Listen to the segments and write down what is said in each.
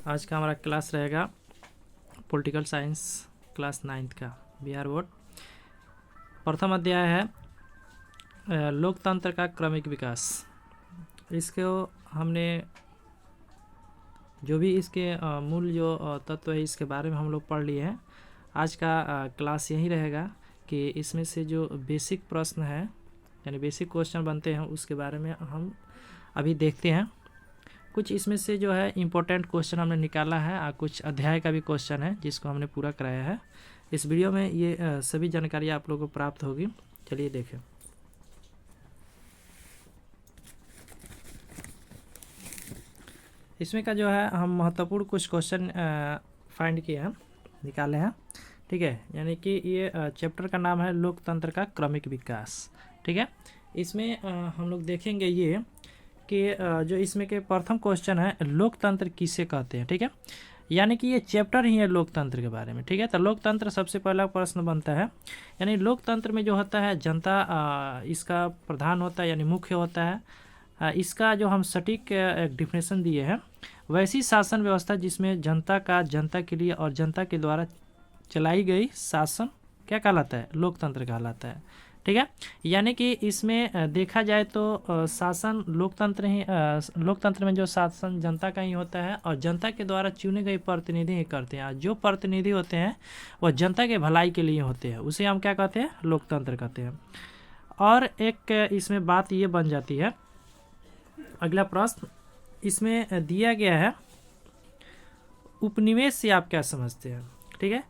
आज का हमारा क्लास रहेगा पॉलिटिकल साइंस क्लास 9th का बिहार बोर्ड। प्रथम अध्याय है लोकतंत्र का क्रमिक विकास। इसको हमने जो भी इसके मूल जो तत्व है इसके बारे में हम लोग पढ़ लिए हैं। आज का क्लास यही रहेगा कि इसमें से जो बेसिक प्रश्न है यानी बेसिक क्वेश्चन बनते हैं उसके बारे में हम अभी देखते हैं। कुछ इसमें से जो है इम्पोर्टेंट क्वेश्चन हमने निकाला है और कुछ अध्याय का भी क्वेश्चन है जिसको हमने पूरा कराया है। इस वीडियो में ये सभी जानकारी आप लोगों को प्राप्त होगी। चलिए देखें। इसमें का जो है हम महत्वपूर्ण कुछ क्वेश्चन फाइंड किए हैं, निकाले हैं। ठीक है, यानी कि ये चैप्टर का नाम है लोकतंत्र का क्रमिक विकास। ठीक है, इसमें हम लोग देखेंगे ये कि जो इसमें के प्रथम क्वेश्चन है लोकतंत्र किसे कहते हैं। ठीक है, यानी कि ये चैप्टर ही है लोकतंत्र के बारे में। ठीक है, तो लोकतंत्र सबसे पहला प्रश्न बनता है, यानी लोकतंत्र में जो होता है जनता इसका प्रधान होता है यानी मुख्य होता है। इसका जो हम सटीक एक डिफिनेशन दिए हैं, वैसी शासन व्यवस्था जिसमें जनता का जनता के लिए और जनता के द्वारा चलाई गई शासन क्या कहलाता है, लोकतंत्र कहलाता है। ठीक है, यानी कि इसमें देखा जाए तो शासन लोकतंत्र में जो शासन जनता का ही होता है और जनता के द्वारा चुने गए प्रतिनिधि ही करते हैं। जो प्रतिनिधि होते हैं वह जनता के भलाई के लिए होते हैं, उसे हम क्या कहते हैं, लोकतंत्र कहते हैं। और एक इसमें बात ये बन जाती है, अगला प्रश्न इसमें दिया गया है उपनिवेश से आप क्या समझते हैं। ठीक है,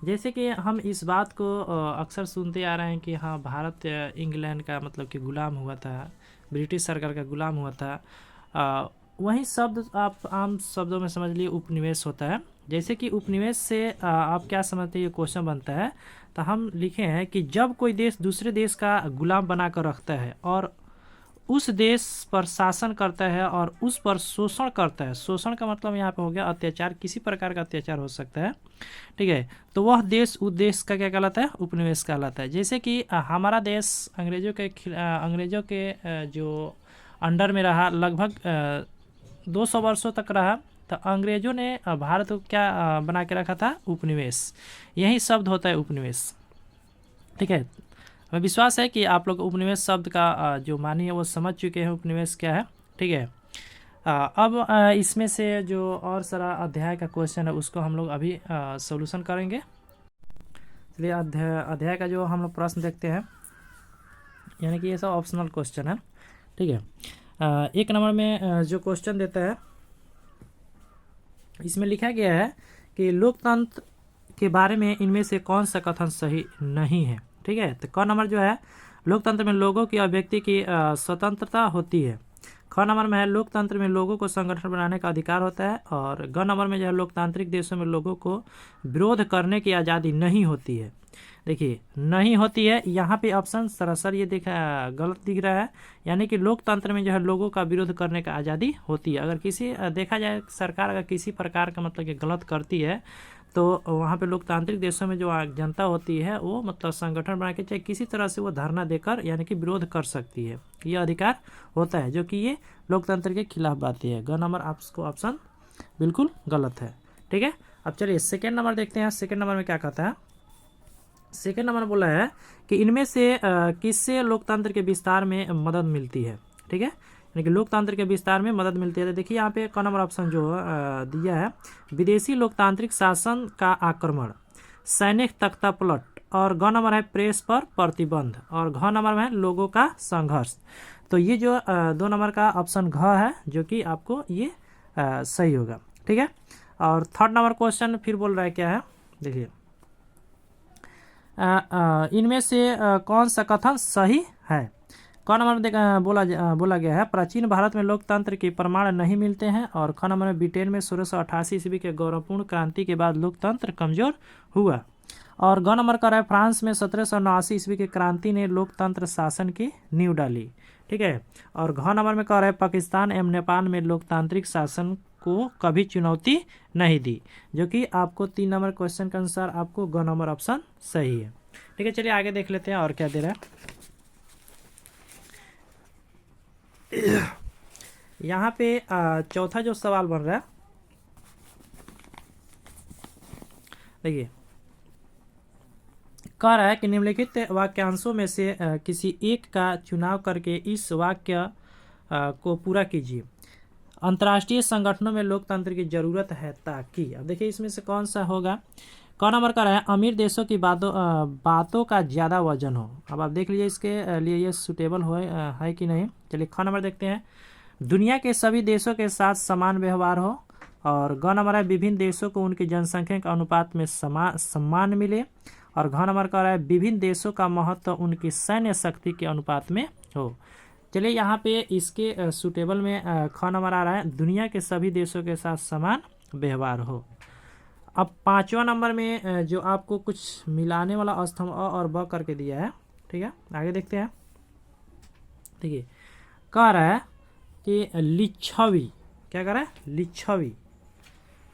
जैसे कि हम इस बात को अक्सर सुनते आ रहे हैं कि हाँ भारत इंग्लैंड का मतलब कि गुलाम हुआ था, ब्रिटिश सरकार का गुलाम हुआ था। वही शब्द आप आम शब्दों में समझ लिए उपनिवेश होता है। जैसे कि उपनिवेश से आप क्या समझते हैं, ये क्वेश्चन बनता है। तो हम लिखे हैं कि जब कोई देश दूसरे देश का गुलाम बना कर रखता है और उस देश पर शासन करता है और उस पर शोषण करता है। शोषण का मतलब यहाँ पे हो गया अत्याचार, किसी प्रकार का अत्याचार हो सकता है। ठीक है, तो वह देश उस देश का क्या कहलाता है, उपनिवेश कहलाता है। जैसे कि हमारा देश अंग्रेजों के जो अंडर में रहा, लगभग 200 वर्षों तक रहा। तो अंग्रेजों ने भारत को क्या बना के रखा था, उपनिवेश। यही शब्द होता है उपनिवेश। ठीक है, हमें विश्वास है कि आप लोग उपनिवेश शब्द का जो मानी है वो समझ चुके हैं उपनिवेश क्या है। ठीक है, अब इसमें से जो और सारा अध्याय का क्वेश्चन है उसको हम लोग अभी सॉल्यूशन करेंगे। चलिए अध्याय का जो हम लोग प्रश्न देखते हैं, यानी कि ये सब ऑप्शनल क्वेश्चन है। ठीक है, एक नंबर में जो क्वेश्चन देता है इसमें लिखा गया है कि लोकतंत्र के बारे में इनमें से कौन सा कथन सही नहीं है। ठीक है, तो क नंबर जो है लोकतंत्र में लोगों की और व्यक्ति की स्वतंत्रता होती है। ख नंबर में है लोकतंत्र में लोगों को संगठन बनाने का अधिकार होता है। और ग नंबर में जो है लोकतांत्रिक देशों में लोगों को विरोध करने की आज़ादी नहीं होती है। देखिए नहीं होती है, यहाँ पे ऑप्शन सरासर ये गलत दिख रहा है। यानी कि लोकतंत्र में जो है लोगों का विरोध करने का आज़ादी होती है। अगर किसी देखा जाए सरकार अगर किसी प्रकार का मतलब कि गलत करती है तो वहाँ पे लोकतांत्रिक देशों में जो जनता होती है वो मतलब संगठन बना के चाहे किसी तरह से वो धरना देकर यानी कि विरोध कर सकती है। ये अधिकार होता है, जो कि ये लोकतंत्र के खिलाफ बातें है। ग नंबर आपको ऑप्शन बिल्कुल गलत है। ठीक है, अब चलिए सेकेंड नंबर देखते हैं। सेकेंड नंबर में क्या कहता है, सेकेंड नंबर बोला है कि इनमें से किससे लोकतंत्र के विस्तार में मदद मिलती है। ठीक है, यानी कि लोकतंत्र के विस्तार में मदद मिलती है। तो देखिए यहाँ पे क नंबर ऑप्शन जो दिया है, विदेशी लोकतांत्रिक शासन का आक्रमण, सैनिक तख्तापलट, और ग नंबर है प्रेस पर प्रतिबंध, और घ नंबर में है लोगों का संघर्ष। तो ये जो 2 नंबर का ऑप्शन घ है जो कि आपको ये सही होगा। ठीक है, और थर्ड नंबर क्वेश्चन फिर बोल रहा है क्या है, देखिए इनमें से कौन सा कथन सही है। क नंबर बोला गया है प्राचीन भारत में लोकतंत्र के प्रमाण नहीं मिलते हैं। और ख नंबर में ब्रिटेन में 1688 ईस्वी के गौरवपूर्ण क्रांति के बाद लोकतंत्र कमजोर हुआ। और ग नंबर का है फ्रांस में 1789 ईस्वी की क्रांति ने लोकतंत्र शासन की नींव डाली। ठीक है, और घ नंबर में कह रहा है पाकिस्तान एवं नेपाल में लोकतांत्रिक शासन को कभी चुनौती नहीं दी, जो कि आपको 3 नंबर क्वेश्चन के अनुसार आपको ग नंबर ऑप्शन सही है। ठीक है, चलिए आगे देख लेते हैं और क्या दे रहा है। यहाँ पे चौथा जो सवाल बन रहा है देखिए कह रहा है कि निम्नलिखित वाक्यांशों में से किसी एक का चुनाव करके इस वाक्य को पूरा कीजिए। अंतर्राष्ट्रीय संगठनों में लोकतंत्र की जरूरत है ताकि, अब देखिए इसमें से कौन सा होगा। क नंबर का है अमीर देशों की बातों का ज़्यादा वजन हो। अब आप देख लीजिए इसके लिए ये सुटेबल है कि नहीं। चलिए ख नंबर देखते हैं, दुनिया के सभी देशों के साथ समान व्यवहार हो। और ग नंबर है विभिन्न देशों को उनकी जनसंख्या के अनुपात में सम्मान मिले। और घ नंबर का है विभिन्न देशों का महत्व उनकी सैन्य शक्ति के अनुपात में हो। चलिए यहाँ पे इसके सुटेबल में ख नंबर आ रहा है दुनिया के सभी देशों के साथ समान व्यवहार हो। अब 5वां नंबर में जो आपको कुछ मिलाने वाला स्तंभ अ और ब करके दिया है, ठीक है। आगे देखते हैं, देखिए कह रहा है कि लिच्छवी, क्या कह रहा है, लिच्छवी,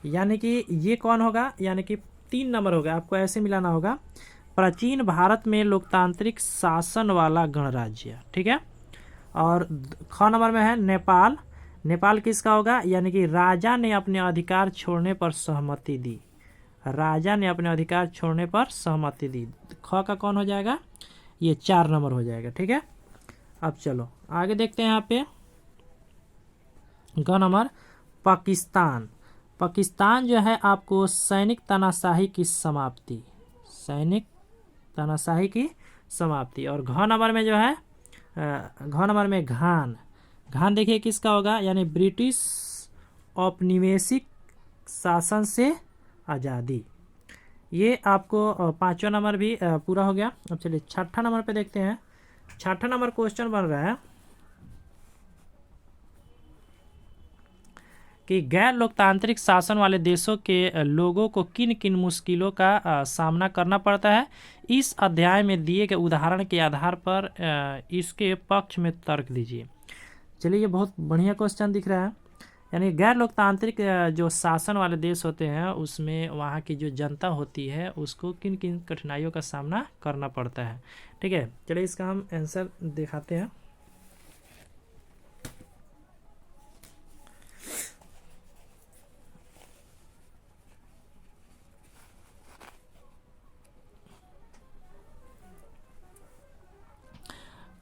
यानी कि ये कौन होगा, यानी कि 3 नंबर होगा। आपको ऐसे मिलाना होगा, प्राचीन भारत में लोकतांत्रिक शासन वाला गणराज्य, ठीक है। और ख नंबर में है नेपाल, नेपाल किसका होगा, यानी कि राजा ने अपने अधिकार छोड़ने पर सहमति दी, राजा ने अपने अधिकार छोड़ने पर सहमति दी। ख का कौन हो जाएगा, ये 4 नंबर हो जाएगा, ठीक है। अब चलो आगे देखते हैं यहाँ पे ग नंबर पाकिस्तान। पाकिस्तान जो है आपको सैनिक तानाशाही की समाप्ति, सैनिक तानाशाही की समाप्ति। और घ नंबर में जो है घ नंबर में घान, घान देखिए किसका होगा, यानी ब्रिटिश औपनिवेशिक शासन से आज़ादी। ये आपको 5वां नंबर भी पूरा हो गया। अब चलिए 6ठा नंबर पे देखते हैं। 6ठा नंबर क्वेश्चन बन रहा है कि गैर लोकतांत्रिक शासन वाले देशों के लोगों को किन किन मुश्किलों का सामना करना पड़ता है। इस अध्याय में दिए गए उदाहरण के आधार पर इसके पक्ष में तर्क दीजिए। चलिए ये बहुत बढ़िया क्वेश्चन दिख रहा है, यानी गैर लोकतांत्रिक जो शासन वाले देश होते हैं उसमें वहाँ की जो जनता होती है उसको किन किन कठिनाइयों का सामना करना पड़ता है, ठीक है। चलिए इसका हम आंसर दिखाते हैं।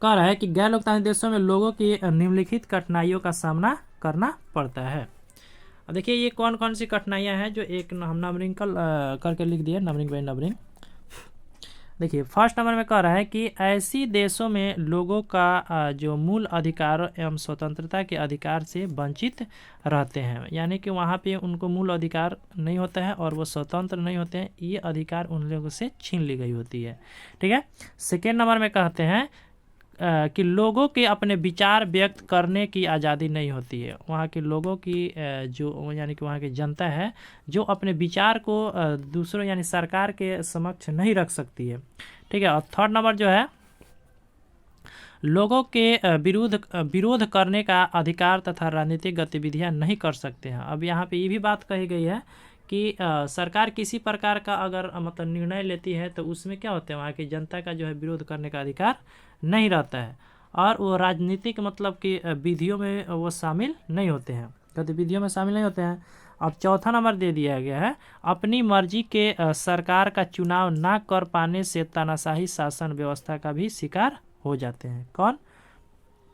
कह रहा है कि गैर लोकतांत्रिक देशों में लोगों की निम्नलिखित कठिनाइयों का सामना करना पड़ता है। अब देखिए ये कौन कौन सी कठिनाइयां हैं जो एक हम नंबरिंग करके लिख दिए, नंबरिंग बाय नंबरिंग। देखिए फर्स्ट नंबर में कह रहा है कि ऐसी देशों में लोगों का जो मूल अधिकार एवं स्वतंत्रता के अधिकार से वंचित रहते हैं, यानी कि वहाँ पे उनको मूल अधिकार नहीं होता है और वो स्वतंत्र नहीं होते हैं, ये अधिकार उन लोगों से छीन ली गई होती है, ठीक है। सेकेंड नंबर में कहते हैं कि लोगों के अपने विचार व्यक्त करने की आज़ादी नहीं होती है, वहाँ के लोगों की जो यानी कि वहाँ की जनता है जो अपने विचार को दूसरों यानी सरकार के समक्ष नहीं रख सकती है, ठीक है। और थर्ड नंबर जो है लोगों के विरोध करने का अधिकार तथा राजनीतिक गतिविधियां नहीं कर सकते हैं। अब यहाँ पे ये भी बात कही गई है कि सरकार किसी प्रकार का अगर मतलब निर्णय लेती है तो उसमें क्या होता है, वहाँ की जनता का जो है विरोध करने का अधिकार नहीं रहता है और वो राजनीतिक मतलब कि विधियों में वो शामिल नहीं होते हैं, गतिविधियों में शामिल नहीं होते हैं। अब चौथा नंबर दे दिया गया है अपनी मर्जी के सरकार का चुनाव ना कर पाने से तानाशाही शासन व्यवस्था का भी शिकार हो जाते हैं। कौन,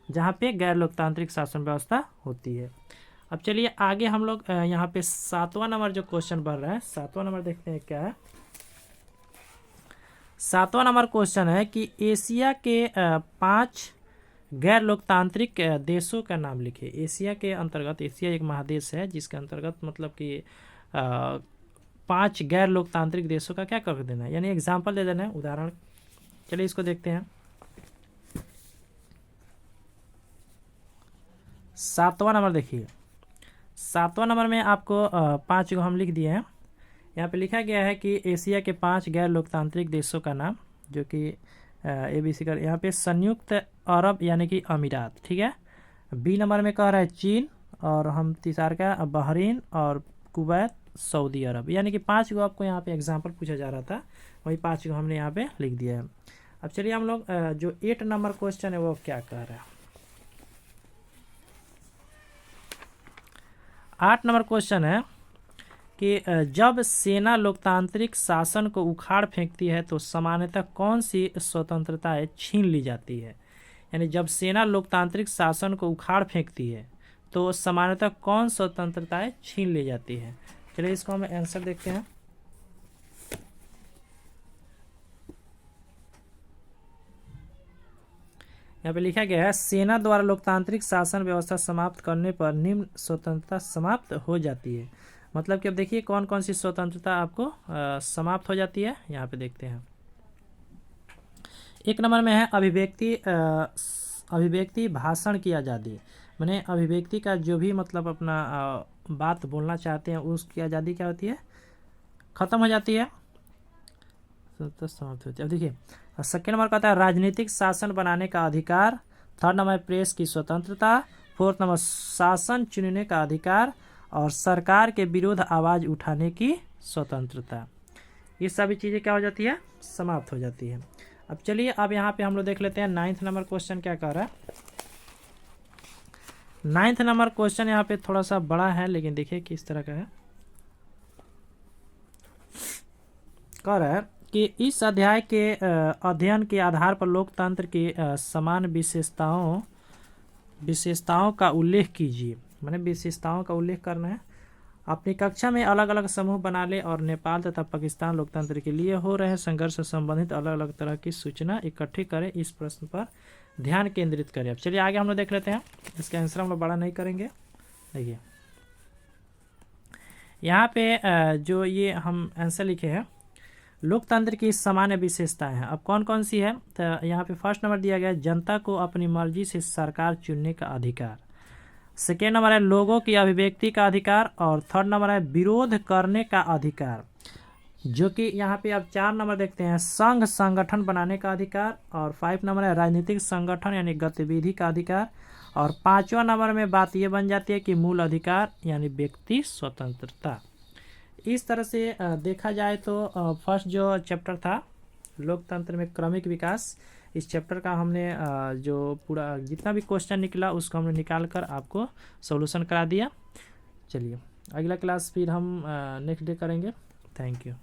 जहाँ पे गैर लोकतांत्रिक शासन व्यवस्था होती है। अब चलिए आगे हम लोग यहाँ पे 7वां नंबर जो क्वेश्चन बन रहा है, 7वां नंबर देखते हैं क्या है। 7वां नंबर क्वेश्चन है कि एशिया के 5 गैर लोकतांत्रिक देशों का नाम लिखे। एशिया के अंतर्गत, एशिया एक महादेश है जिसके अंतर्गत मतलब कि 5 गैर लोकतांत्रिक देशों का क्या कर देना है, यानी एग्जाम्पल दे देना है, उदाहरण। चलिए इसको देखते हैं। 7वां नंबर देखिए, 7वां नंबर में आपको 5 को हम लिख दिए हैं। यहाँ पे लिखा गया है कि एशिया के 5 गैर लोकतांत्रिक देशों का नाम, जो कि ABC का यहाँ पे संयुक्त अरब यानी कि अमीरात, ठीक है। बी नंबर में कह रहा है चीन, और हम तीसरा का बहरीन और कुवैत, सऊदी अरब, यानी कि 5 को आपको यहाँ पे एग्जाम्पल पूछा जा रहा था, वही 5 को हमने यहाँ पे लिख दिया है। अब चलिए हम लोग जो 8 नंबर क्वेश्चन है वो क्या कह रहा है। 8 नंबर क्वेश्चन है कि जब सेना लोकतांत्रिक शासन को उखाड़ फेंकती है तो सामान्यतः कौन सी स्वतंत्रताएं छीन ली जाती है। यानी जब सेना लोकतांत्रिक शासन को उखाड़ फेंकती है तो सामान्यतः कौन स्वतंत्रताएं छीन ली जाती है। चलिए इसको हम आंसर देखते हैं। यहाँ पे लिखा गया है सेना द्वारा लोकतांत्रिक शासन व्यवस्था समाप्त करने पर निम्न स्वतंत्रता समाप्त हो जाती है। मतलब कि अब देखिए कौन कौन सी स्वतंत्रता आपको समाप्त हो जाती है। यहाँ पे देखते हैं। एक नंबर में है अभिव्यक्ति भाषण की आज़ादी। माने अभिव्यक्ति का जो भी मतलब अपना बात बोलना चाहते हैं उसकी आज़ादी क्या होती है, खत्म हो जाती है, समाप्त होती है। अब देखिए सेकेंड नंबर कहता है राजनीतिक शासन बनाने का अधिकार। थर्ड नंबर प्रेस की स्वतंत्रता। फोर्थ नंबर शासन चुनने का अधिकार और सरकार के विरुद्ध आवाज उठाने की स्वतंत्रता। ये सभी चीज़ें क्या हो जाती है, समाप्त हो जाती है। अब चलिए अब यहाँ पे हम लोग देख लेते हैं 9th नंबर क्वेश्चन क्या कह रहा है। 9th नंबर क्वेश्चन यहाँ पे थोड़ा सा बड़ा है लेकिन देखिए किस तरह का है। कह रहा है कि इस अध्याय के अध्ययन के आधार पर लोकतंत्र की समान विशेषताओं का उल्लेख कीजिए। मैंने विशेषताओं का उल्लेख करना है। अपनी कक्षा में अलग अलग समूह बना ले और नेपाल तथा पाकिस्तान लोकतंत्र के लिए हो रहे संघर्ष से संबंधित अलग अलग तरह की सूचना इकट्ठी करें। इस प्रश्न पर ध्यान केंद्रित करें। अब चलिए आगे हम लोग देख लेते हैं। इसका आंसर हम लोग बड़ा नहीं करेंगे। देखिए यहाँ पे जो ये हम आंसर लिखे हैं लोकतंत्र की सामान्य विशेषताएं हैं। अब कौन कौन सी है, तो यहाँ पे फर्स्ट नंबर दिया गया है जनता को अपनी मर्जी से सरकार चुनने का अधिकार। सेकेंड नंबर है लोगों की अभिव्यक्ति का अधिकार और थर्ड नंबर है विरोध करने का अधिकार, जो कि यहाँ पे अब 4 नंबर देखते हैं संघ संगठन बनाने का अधिकार और 5 नंबर है राजनीतिक संगठन यानी गतिविधि का अधिकार और 5वां नंबर में बात ये बन जाती है कि मूल अधिकार यानी व्यक्ति स्वतंत्रता। इस तरह से देखा जाए तो फर्स्ट जो चैप्टर था लोकतंत्र में क्रमिक विकास, इस चैप्टर का हमने जो पूरा जितना भी क्वेश्चन निकला उसको हमने निकाल कर आपको सॉल्यूशन करा दिया। चलिए अगला क्लास फिर हम नेक्स्ट डे करेंगे। Thank you.